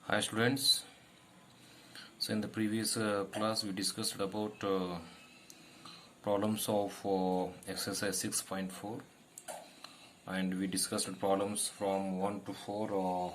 Hi students. So in the previous class we discussed about problems of exercise 6.4 and we discussed problems from 1 to 4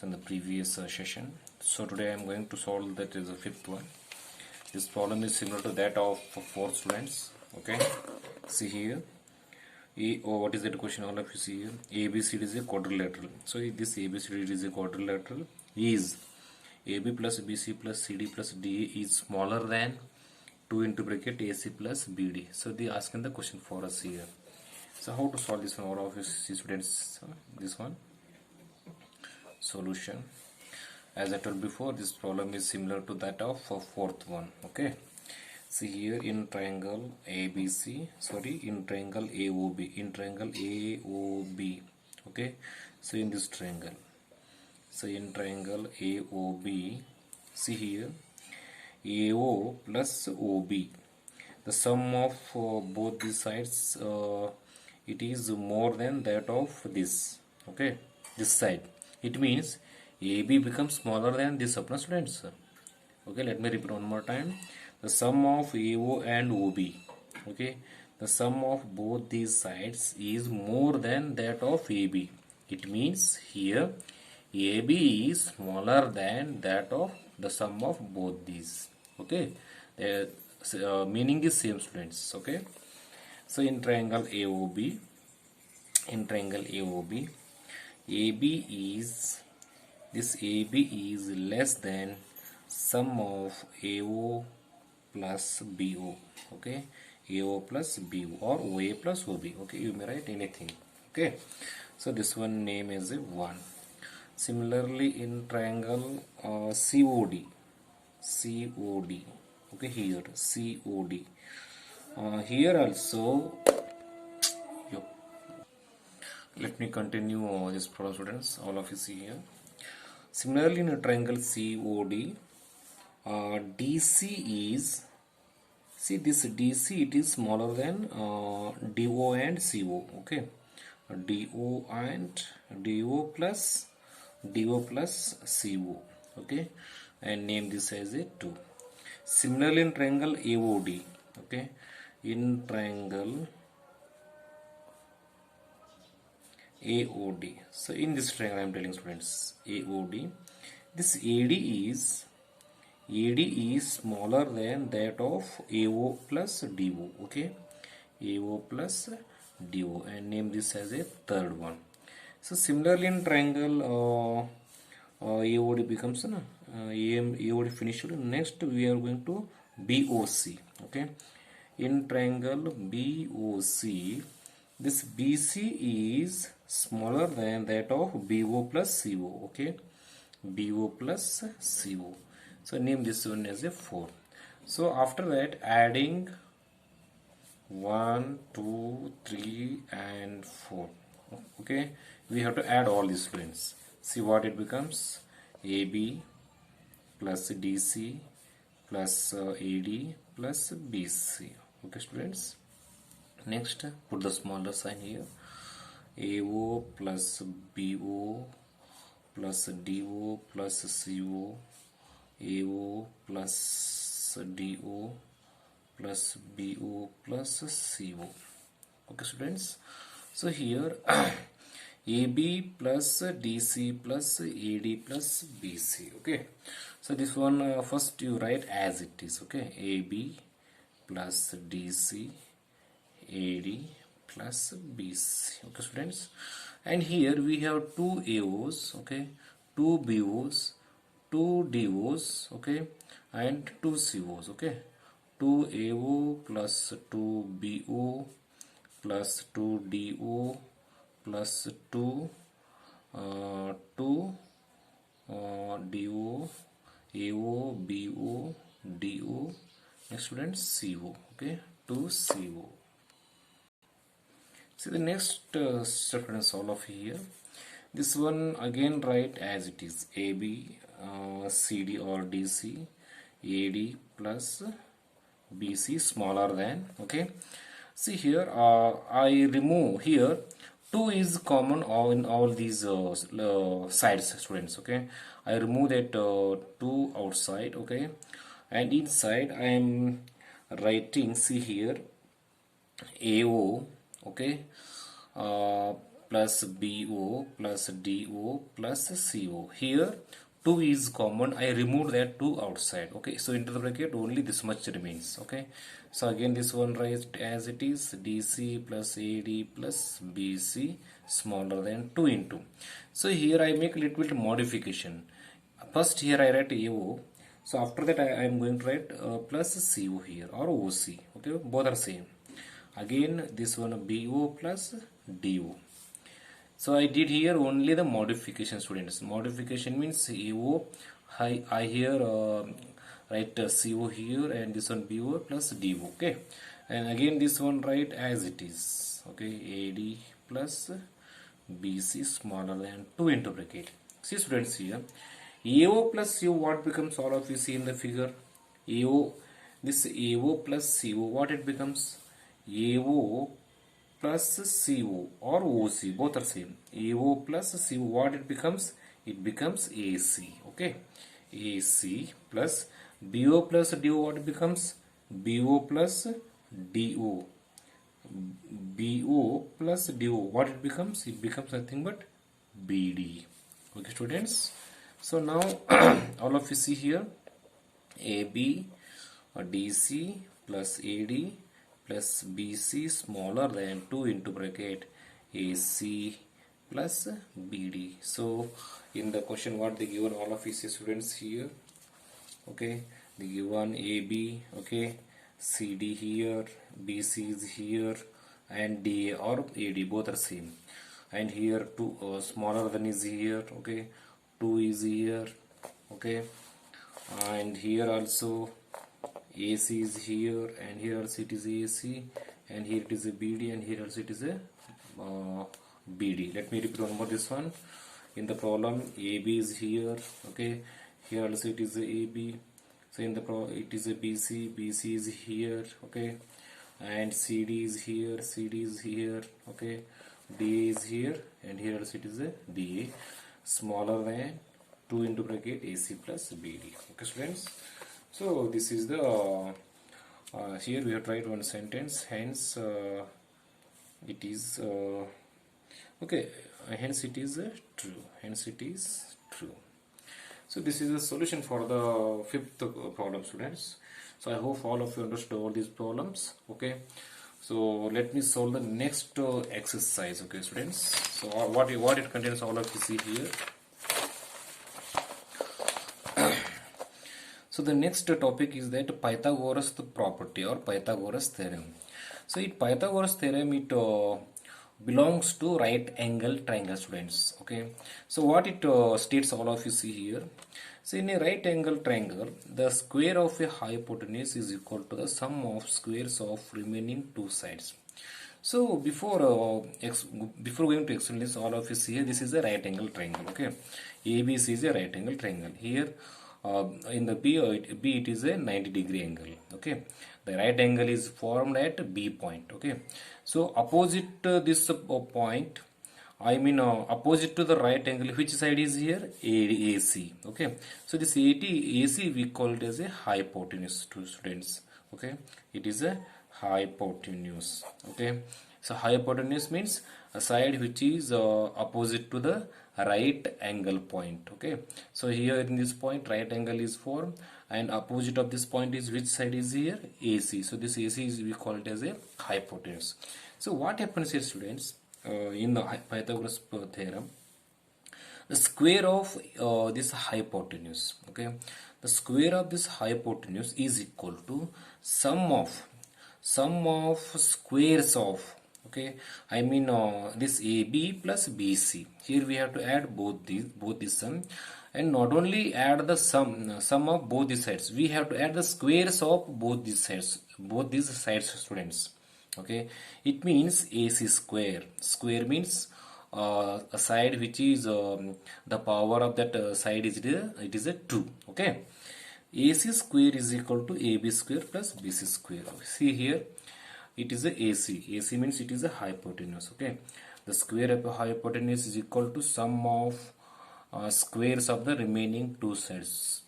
in the previous session. So today I am going to solve that is the fifth one. This problem is similar to that of 4 students. Okay. See here. What is that question? All of you see here. ABCD is a quadrilateral. So this ABCD is a quadrilateral. Is AB plus BC plus CD plus DA is smaller than 2 into bracket AC plus BD. So they asking the question for us here. So how to solve this one? All of you see students, this one solution. As I told before, this problem is similar to that of fourth one. Okay. See here in triangle ABC, in triangle AOB, okay. So in this triangle, in triangle AOB, see here AO plus OB, the sum of both these sides, it is more than that of this, okay, this side. It means AB becomes smaller than this, students. Okay, let me repeat one more time. The sum of AO and OB, okay, the sum of both these sides is more than that of AB. It means here AB is smaller than that of the sum of both these. Okay, the meaning is same, students. Okay, so in triangle AOB, AB is, this AB is less than sum of AO plus BO, okay, AO plus BO or OA plus OB, okay, you may write anything, okay. So this one name is a 1. Similarly in triangle COD, okay, here COD, here also, let me continue this problem, students. All of you see here. Similarly in a triangle COD, DC is, see this DC, it is smaller than DO and CO, okay, DO and DO plus CO, okay, and name this as a 2. Similarly in triangle AOD, okay, in triangle AOD, so in this triangle I am telling students AOD, this AD is smaller than that of AO plus DO, okay, AO plus DO, and name this as a third one. So similarly in triangle AOD becomes AOD finished. Next we are going to BOC, okay. In triangle BOC, this BC is smaller than that of BO plus CO, okay, BO plus CO. So name this one as a 4. So after that, adding 1, 2, 3 and 4, okay, we have to add all these friends. See what it becomes: AB plus DC plus AD plus BC, okay, students. Next, put the smaller sign here: AO plus BO plus DO plus CO, AO plus DO plus BO plus CO, okay, students. So here AB plus DC plus AD plus BC, okay. So this one first you write as it is, okay, AB plus DC AD plus BC, okay, students. And here we have 2 AOs, okay, 2 BOs, 2 DOs, okay, and 2 COs, okay, 2 AO plus 2 BO plus 2 DO plus 2 DO, AO, BO, DO, next, students, CO, okay, 2 CO. See the next students, all of here. This one again write as it is: AB, CD or DC, AD plus BC smaller than, okay. See here I remove here 2 is common all in all these sides, students. Okay, I remove that 2 outside. Okay, and inside I am writing, see here, AO, okay, uh, plus BO plus DO plus CO. Here 2 is common. I removed that 2 outside. Okay, so into the bracket only this much remains. Okay, so again this one write as it is, DC plus AD plus BC smaller than 2 into. So here I make a little bit modification. First here I write AO. So after that I am going to write plus CO here, or OC. Okay, both are same. Again this one BO plus DO. So I did here only the modification, students. Modification means AO, I here write CO here, and this one BO plus DO. Okay, and again this one write as it is. Okay, AD plus BC smaller than 2 into bracket. See, students, here AO plus CO, what becomes, all of you see in the figure. AO, this AO plus CO, what it becomes? AO plus CO or OC, both are same. AO plus CO, what it becomes? It becomes AC. Okay, AC plus BO plus DO, what it becomes? BO plus DO. BO plus DO, what it becomes? It becomes nothing but BD. Okay, students. So now all of you see here, AB or DC plus AD plus BC smaller than 2 into bracket AC plus BD. So in the question what they given, all of you see, students, here. Okay, they given AB, okay, CD here, BC is here, and DA or AD both are same. And here 2 smaller than is here. Okay, 2 is here. Okay, and here also AC is here, and here also it is AC, and here it is a BD, and here also it is a BD. Let me repeat one more this one. In the problem, AB is here. Okay, here also it is a AB. So in the it is a BC, BC is here. Okay, and CD is here, CD is here. Okay, DA is here, and here also it is a DA smaller than 2 into bracket AC plus BD. Okay, students. So this is the here we have tried one sentence. Hence it is okay. Hence it is true. Hence it is true. So this is the solution for the fifth problem, students. So I hope all of you understood all these problems. Okay. So let me solve the next exercise. Okay, students. So what it contains, all of you see here. So the next topic is that Pythagoras property or Pythagoras theorem. So in Pythagoras theorem, it belongs to right angle triangle, students. Okay, so what it states, all of you see here. So in a right angle triangle, the square of a hypotenuse is equal to the sum of squares of remaining 2 sides. So before going to explain this, all of you see here, this is a right angle triangle. Okay, ABC is a right angle triangle. Here in the B it is a 90-degree angle. Okay, the right angle is formed at B point. Okay, so opposite this point, I mean opposite to the right angle, which side is here? AC. Okay, so this AC we call it as a hypotenuse, to students. Okay, it is a hypotenuse. Okay, so hypotenuse means a side which is opposite to the right angle point. Okay, so here in this point right angle is formed, and opposite of this point is, which side is here? AC. So this AC is, we call it as a hypotenuse. So what happens here, students, in the Pythagoras theorem, the square of this hypotenuse, okay, the square of this hypotenuse is equal to sum of squares of, okay, I mean this AB plus BC. Here we have to add both these sum, and not only add the sum of both these sides, we have to add the squares of both these sides, students. Okay, it means AC square. Square means a side which is the power of that side is it is a 2. Okay, AC square is equal to AB square plus BC square. See here, it is a AC. AC means it is a hypotenuse. Okay, the square of hypotenuse is equal to sum of squares of the remaining two sides.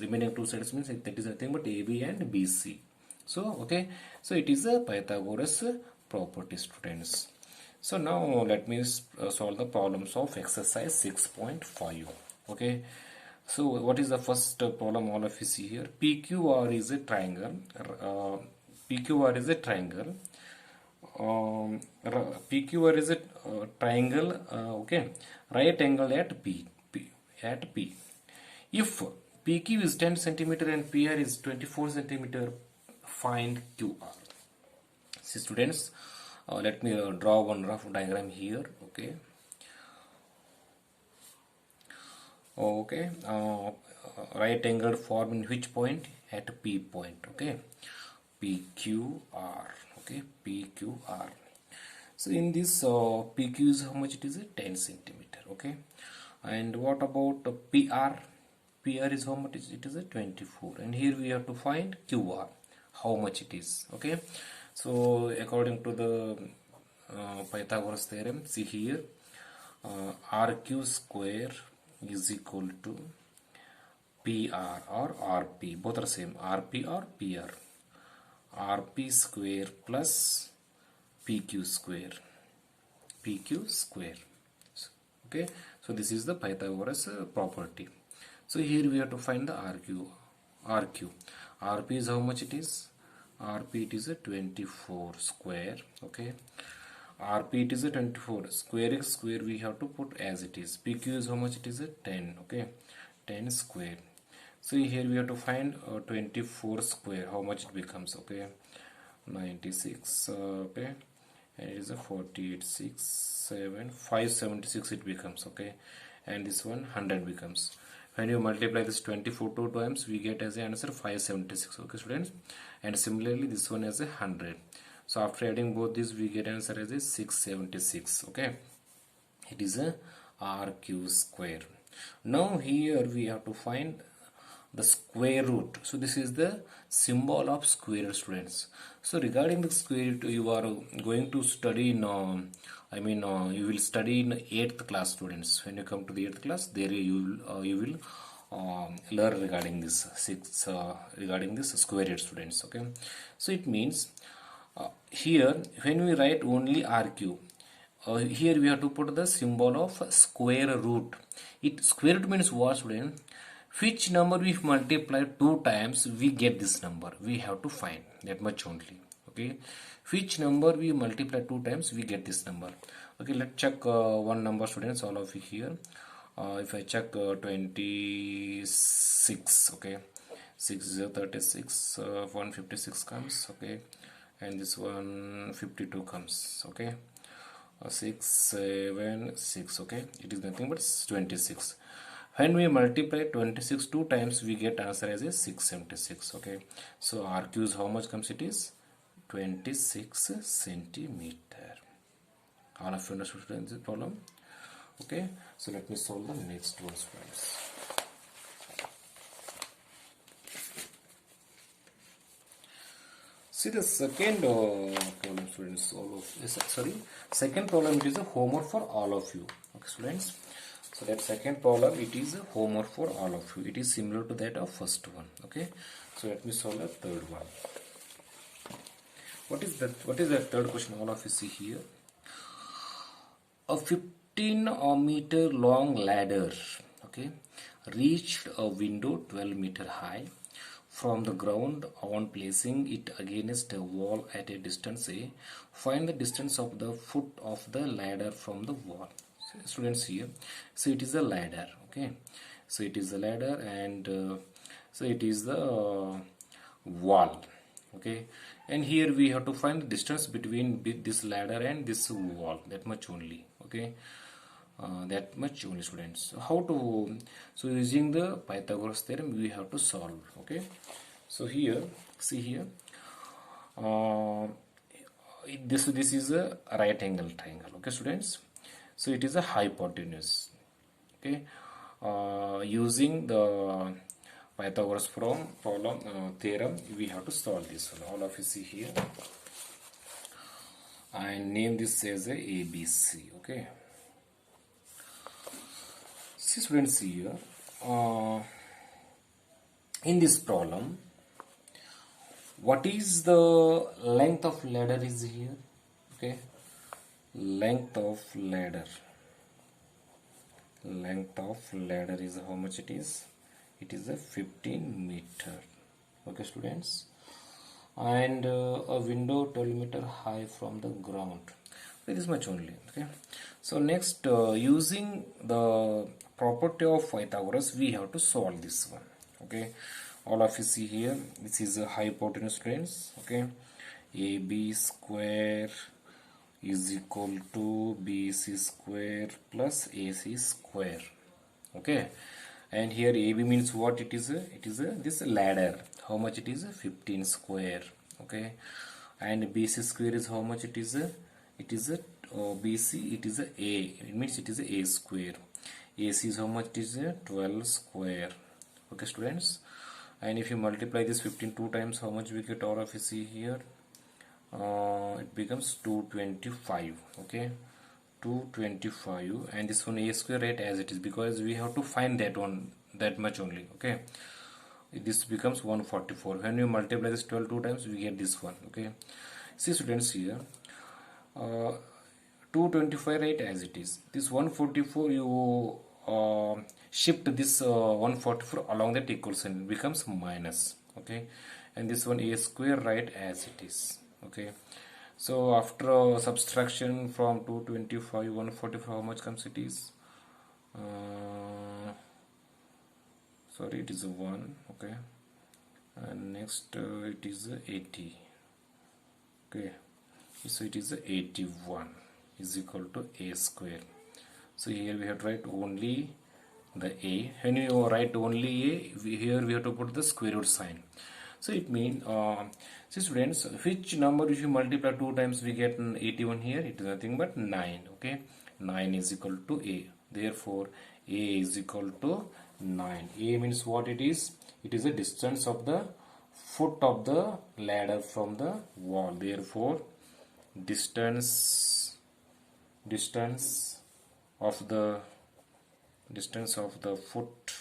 Remaining two sides means that is nothing but AB and BC. So okay, so it is a Pythagoras property, students. So now let me solve the problems of exercise 6.5. Okay, so what is the first problem all of you see here? PQR is a triangle. PQR is a triangle. PQR is a triangle. Okay, right angle at at P. If PQ is 10 centimeter and PR is 24 centimeter, find QR. See, students, let me draw one rough diagram here. Okay. Okay. Right angle form in which point? At P point. Okay. PQR. Okay. PQR. So in this PQ is how much it is? 10 centimeter. Okay. And what about PR? PR is how much it is? 24. And here we have to find QR, how much it is. Okay. So according to the Pythagoras theorem, see here, RQ square is equal to PR or RP. Both are same. RP or PR. RP square plus PQ square. PQ square. Okay. So this is the Pythagoras property. So here we have to find the RQ. RP is how much it is? RP it is a 24 square. Okay. RP it is a 24. Square we have to put as it is. PQ is how much it is? A 10. Okay. 10 square. So here we have to find 24 square. How much it becomes? Okay. 96. Okay. And it is a 48, 6, 7, 576 it becomes. Okay. And this one 100 becomes. When you multiply this 24 two times, we get as the answer 576. Okay, students. And similarly, this one as a 100. So after adding both these, we get answer as a 676. Okay. It is a RQ square. Now here we have to find the square root. So this is the symbol of square, students. So regarding the square root, you are going to study in you will study in 8th class, students. When you come to the 8th class, there you will learn regarding this regarding this square root, students. Okay. So it means here when we write only RQ, here we have to put the symbol of square root. Square root means what, student? Which number we multiply 2 times, we get this number. We have to find that much only. Okay. Which number we multiply 2 times, we get this number. Okay. Let's check one number, students. All of you here. If I check 26. Okay. 6 is 36. 156 comes. Okay. And this one 52 comes. Okay. 6, 7, 6. Okay. It is nothing but 26. When we multiply 26 2 times, we get answer as a 676. Okay. So RQ is how much comes? It is 26 centimeter. All of you understood this problem? Okay. So let me solve the next one, friends. See the second problem, students. Second problem, it is a homework for all of you. Okay, students. So that second problem, it is a homework for all of you. It is similar to that of first one. Okay. So let me solve the third one. What is the third question? All of you see here. A 15-meter long ladder, okay, reached a window 12 meter high from the ground on placing it against a wall at a distance A. Find the distance of the foot of the ladder from the wall. So, students here, so it is a ladder. Okay, so it is a ladder, and so it is the wall. Okay, and here we have to find the distance between this ladder and this wall. That much only. Okay. That much only, students. How to? So using the Pythagoras theorem, we have to solve. Okay. So here, see here. This is a right angle triangle. Okay, students. So it is a hypotenuse. Okay. Using the Pythagoras theorem, we have to solve this one. All of you see here. and name this as a ABC. Okay, see students here, in this problem, what is the length of ladder is here? Okay, length of ladder is how much it is? It is a 15 meter. Okay students, and a window 12 meter high from the ground. This much only. Okay, so next, using the property of Pythagoras, we have to solve this one. Okay, all of you see here, this is a hypotenuse, students. Okay, AB square is equal to BC square plus AC square. Okay, and here AB means what? It is this ladder. How much it is? 15 square. Okay, and BC square is how much it is? It is a BC, it is a A. It means it is a square. AC is how much? It is a 12 square. Okay students, and if you multiply this 15 two times, how much we get? All of you see here, it becomes 225. Okay, 225, and this one A square, right, as it is, because we have to find that one, that much only. Okay, this becomes 144. When you multiply this 12 two times, we get this one. Okay, see students here, 225, right, as it is. This 144, you shift this 144 along that equal sign, becomes minus. Okay, and this one A square, right, as it is. Okay, so after subtraction from 225 144, how much comes? It is sorry, it is a 1. Okay, and next it is 80. Okay, so it is 81 is equal to A square. So here we have to write only the A. When you write only A, here we have to put the square root sign. So it means, see students, which number if you multiply 2 times we get 81 here? It is nothing but 9. Okay, 9 is equal to A. Therefore, A is equal to 9. A means what it is? It is a distance of the foot of the ladder from the wall. Therefore, distance of the foot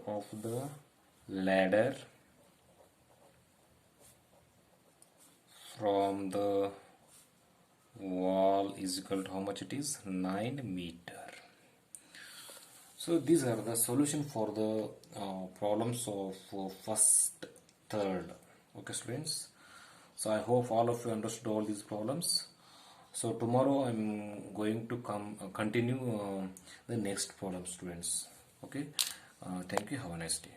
of the ladder from the wall is equal to how much it is? 9 meter. So these are the solution for the problems of first, third. Okay students, so I hope all of you understood all these problems. So tomorrow I'm going to continue the next problem, students. Okay, thank you, have a nice day.